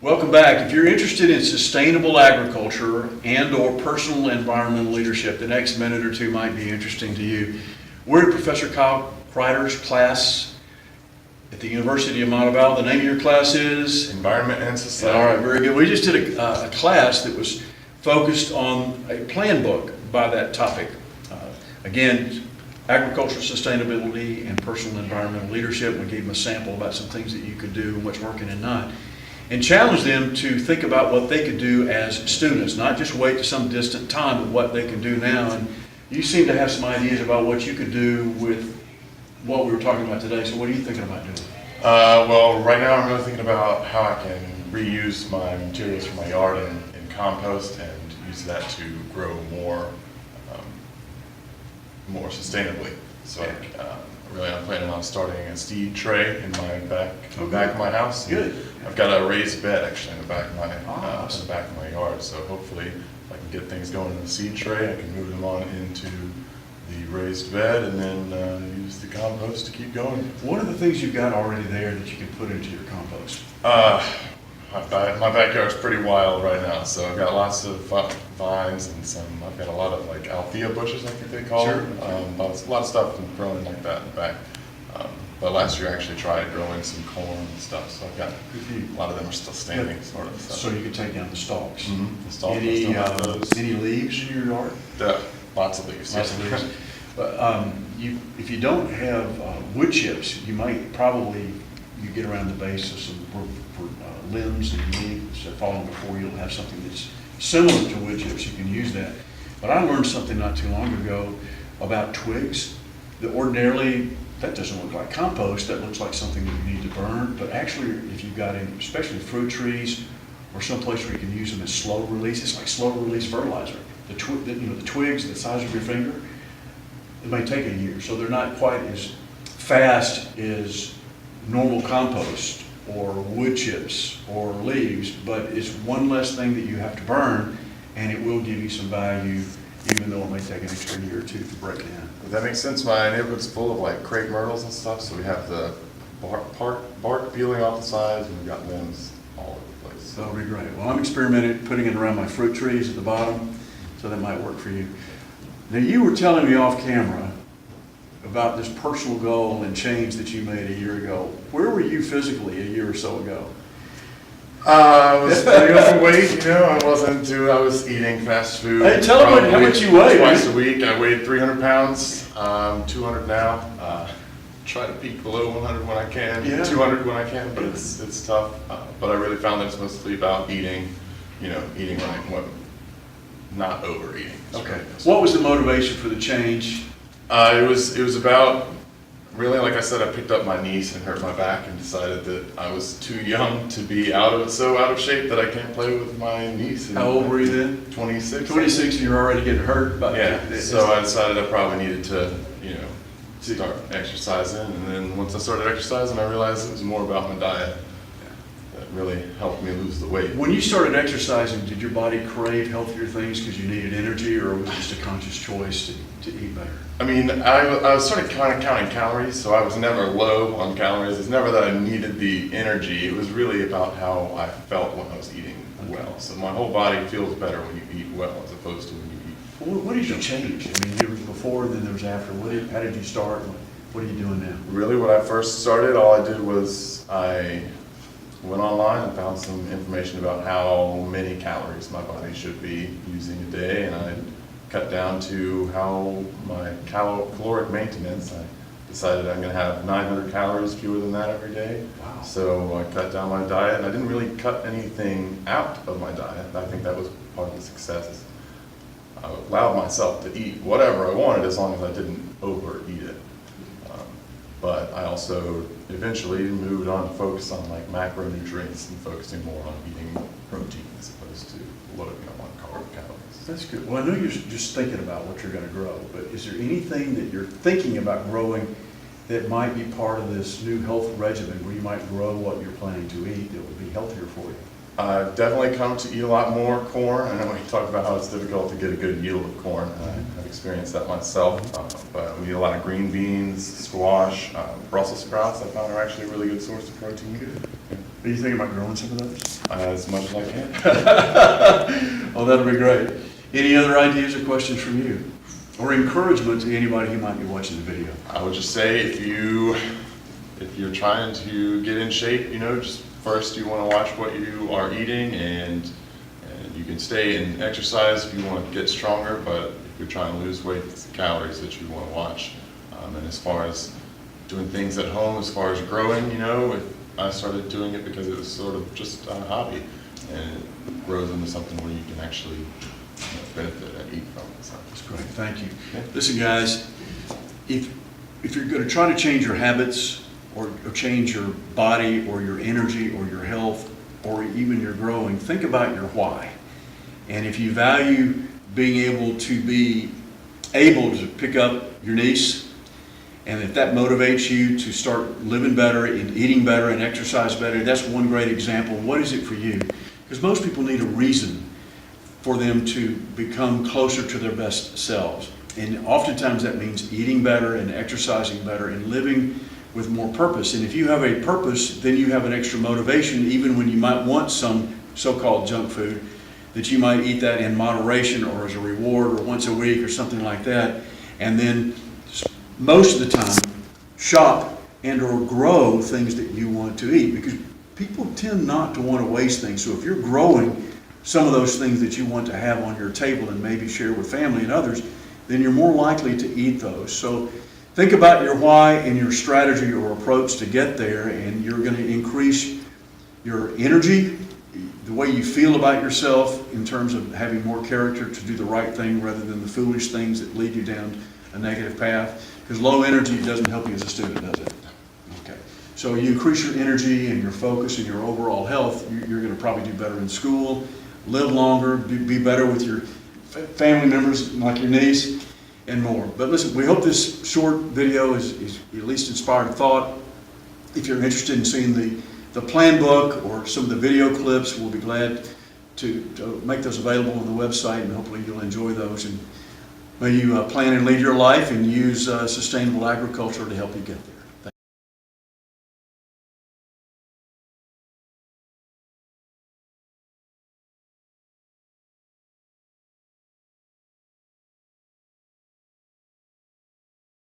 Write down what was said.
Welcome back. If you're interested in sustainable agriculture and or personal environmental leadership, the next minute or two might be interesting to you. We're in Professor Kyle Kreider's class at the University of Montevallo. The name of your class is? Environment and Society. All right, very good. We just did a class that was focused on a plan book by that topic. Again, agricultural sustainability and personal environmental leadership. We gave them a sample about some things that you could do and what's working and not. And challenge them to think about what they could do as students, not just wait to some distant time, but what they can do now. And you seem to have some ideas about what you could do with what we were talking about today. So what are you thinking about doing? Well, right now I'm really thinking about how I can reuse my materials from my yard in compost and use that to grow more sustainably. So really I'm planning on starting a seed tray in my back of my house. Good. I've got a raised bed actually in the back of my yard. So hopefully if I can get things going in the seed tray, I can move them on into the raised bed and then use the compost to keep going. What are the things you've got already there that you can put into your compost? My backyard's pretty wild right now, so I've got lots of vines and I've got a lot of like althea bushes, I think they call Sure. them. A lot of stuff growing like that in the back. But last year I actually tried growing some corn and stuff, so I've got a lot of them are still standing, sort of. So you can take down the stalks. The stalks, I still have those. Any leaves in your yard? Lots of leaves. Lots of leaves. But if you don't have wood chips, you might probably, you get around the base of some for limbs and leaves that fall on the floor, you'll have something that's similar to wood chips. You can use that. But I learned something not too long ago about twigs that ordinarily, that doesn't look like compost, that looks like something that you need to burn. But actually, if you've got any, especially fruit trees or someplace where you can use them as slow release, it's like slow release fertilizer. The twigs the size of your finger, it may take a year, so they're not quite as fast as normal compost or wood chips or leaves, but it's one less thing that you have to burn, and it will give you some value, even though it may take an extra year or two to break down. That makes sense. My neighborhood's full of like crepe myrtles and stuff, so we have the bark peeling off the sides, and we've got limbs all over the place. That'll be great. Well, I'm experimenting putting it around my fruit trees at the bottom, so that might work for you. Now, you were telling me off camera about this personal goal and change that you made a year ago. Where were you physically a year or so ago? I was pretty overweight, I was eating fast food. Hey, tell them how much you weigh. Twice a week. I weighed 300 pounds, 200 now. Try to peak below 100 when I can, 200 when I can, but it's tough. But I really found that it's mostly about eating right, not overeating. Okay. What was the motivation for the change? It was about, really, like I said, I picked up my niece and hurt my back and decided that I was too young to be so out of shape that I can't play with my niece. How old were you then? 26. 26, and you're already getting hurt. So I decided I probably needed to, start exercising. And then once I started exercising, I realized it was more about my diet. That really helped me lose the weight. When you started exercising, did your body crave healthier things because you needed energy, or was it just a conscious choice to eat better? I mean, I started kind of counting calories, so I was never low on calories. It's never that I needed the energy. It was really about how I felt when I was eating well. So my whole body feels better when you eat well as opposed to when you eat. Well, what did you change? I mean, there was before, and then there was after. How did you start? What are you doing now? Really, when I first started, all I did was I went online and found some information about how many calories my body should be using a day, and I cut down to how my caloric maintenance. I decided I'm going to have 900 calories fewer than that every day. Wow. So I cut down my diet, and I didn't really cut anything out of my diet. I think that was part of the success. I allowed myself to eat whatever I wanted as long as I didn't overeat it. But I also eventually moved on to focus on like macronutrients and focusing more on eating protein as opposed to loading up on calories. That's good. Well, I know you're just thinking about what you're going to grow, but is there anything that you're thinking about growing that might be part of this new health regimen where you might grow what you're planning to eat that would be healthier for you? I've definitely come to eat a lot more corn. I know we talked about how it's difficult to get a good yield of corn. I've experienced that myself. But we eat a lot of green beans, squash, Brussels sprouts I found are actually a really good source of protein. Good. Are you thinking about growing some of those? As much as I can. Oh, that'll be great. Any other ideas or questions from you? Or encouragement to anybody who might be watching the video? I would just say if you're trying to get in shape, just first you want to watch what you are eating, and you can stay and exercise if you want to get stronger, but if you're trying to lose weight, it's the calories that you want to watch. And as far as doing things at home, as far as growing, I started doing it because it was sort of just a hobby, and it grows into something where you can actually benefit and eat from it. So. That's great, thank you. Yeah. Listen, guys, if you're going to try to change your habits or change your body or your energy or your health or even your growing, think about your why. And if you value being able to pick up your niece, and if that motivates you to start living better and eating better and exercise better, that's one great example. What is it for you? Because most people need a reason for them to become closer to their best selves. And oftentimes that means eating better and exercising better and living with more purpose. And if you have a purpose, then you have an extra motivation, even when you might want some so-called junk food, that you might eat that in moderation or as a reward or once a week or something like that. And then most of the time, shop and or grow things that you want to eat, because people tend not to want to waste things. So if you're growing some of those things that you want to have on your table and maybe share with family and others, then you're more likely to eat those. So think about your why and your strategy or approach to get there, and you're going to increase your energy, the way you feel about yourself in terms of having more character to do the right thing rather than the foolish things that lead you down a negative path. Because low energy doesn't help you as a student, does it? Okay. So you increase your energy and your focus and your overall health, you're going to probably do better in school, live longer, be better with your family members like your niece, and more. But listen, we hope this short video is at least inspired thought. If you're interested in seeing the plan book or some of the video clips, we'll be glad to make those available on the website, and hopefully you'll enjoy those. And may you plan and lead your life and use sustainable agriculture to help you get there.